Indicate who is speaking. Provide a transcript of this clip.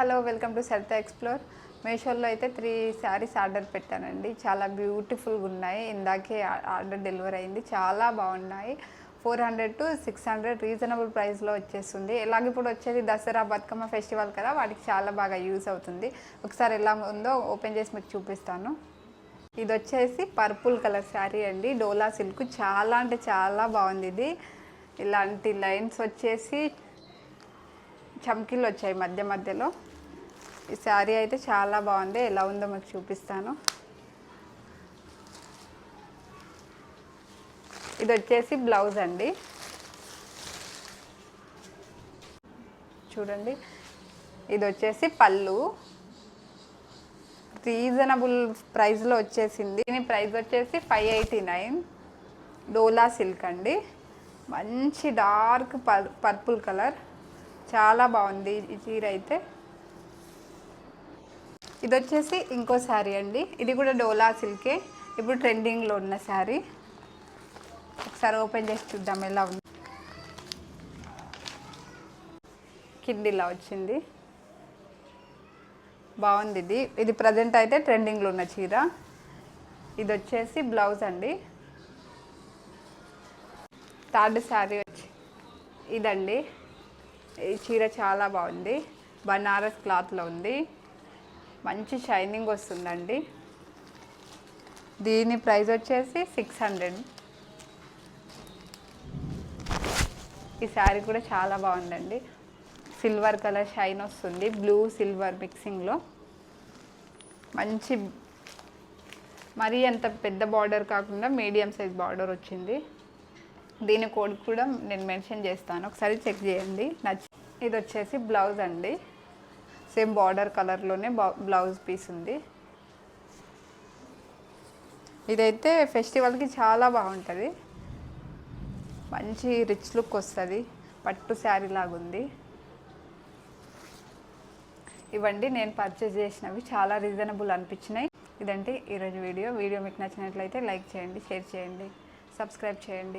Speaker 1: Hello, welcome to Saritha explore. మీషోలో అయితే 3 saris order పెట్టానండి. చాలా బ్యూటిఫుల్గా ఉన్నాయి. ఇందాకే ఆర్డర్ డెలివరీ అయింది. చాలా బాగున్నాయి. 400 to 600 రీజనబుల్ ప్రైస్లో వచ్చేస్తుంది. ఎలాగ ఇప్పుడు వచ్చేది దసరా బతుకమ్మ ఫెస్టివల్ కదా, వాటికి చాలా బాగా యూజ్ అవుతుంది. ఒకసారి ఎలా ఉందో ఓపెన్ చేసి మీకు చూపిస్తాను. ఇది వచ్చేసి పర్పుల్ కలర్ శారీ అండి. డోలా సిల్క్. చాలా అంటే చాలా బాగుంది. ఇది ఇలాంటి లైన్స్ వచ్చేసి చమ్కీలు వచ్చాయి మధ్య మధ్యలో. ఈ శారీ అయితే చాలా బాగుంది. ఎలా ఉందో మీకు చూపిస్తాను. ఇది వచ్చేసి బ్లౌజ్ అండి. చూడండి, ఇది వచ్చేసి పళ్ళు. రీజనబుల్ ప్రైస్లో వచ్చేసింది. దీని ప్రైస్ వచ్చేసి 589. డోలా సిల్క్ అండి. మంచి డార్క్ పర్పుల్ కలర్. చాలా బాగుంది ఈ చీర అయితే. ఇది వచ్చేసి ఇంకో శారీ అండి. ఇది కూడా డోలా సిల్కే. ఇప్పుడు ట్రెండింగ్లో ఉన్న శారీ. ఒకసారి ఓపెన్ చేసి చూద్దాం ఎలా ఉంది. కిందిలా వచ్చింది. బాగుంది. ఇది ప్రజెంట్ అయితే ట్రెండింగ్లో ఉన్న చీర. ఇది వచ్చేసి బ్లౌజ్ అండి. థర్డ్ శారీ వచ్చి ఇదండి. ఈ చీర చాలా బాగుంది. బనారస్ క్లాత్లో ఉంది. మంచి షైనింగ్ వస్తుందండి. దీని ప్రైస్ వచ్చేసి 600. ఈ శారీ కూడా చాలా బాగుందండి. సిల్వర్ కలర్ షైన్ వస్తుంది. బ్లూ సిల్వర్ మిక్సింగ్లో మంచి, మరీ అంత పెద్ద బార్డర్ కాకుండా మీడియం సైజ్ బార్డర్ వచ్చింది. దీని కోడ్ కూడా నేను మెన్షన్ చేస్తాను, ఒకసారి చెక్ చేయండి. ఇది వచ్చేసి బ్లౌజ్ అండి. సేమ్ బార్డర్ కలర్లోనే బ్లౌజ్ పీస్ ఉంది. ఇదైతే ఫెస్టివల్కి చాలా బాగుంటుంది. మంచి రిచ్ లుక్ వస్తుంది. పట్టు శారీ లాగుంది. ఇవ్వండి నేను పర్చేజ్ చేసినవి. చాలా రీజనబుల్ అనిపించినాయి. ఇదంటే ఈరోజు వీడియో మీకు నచ్చినట్లయితే లైక్ చేయండి, షేర్ చేయండి, సబ్స్క్రైబ్ చేయండి.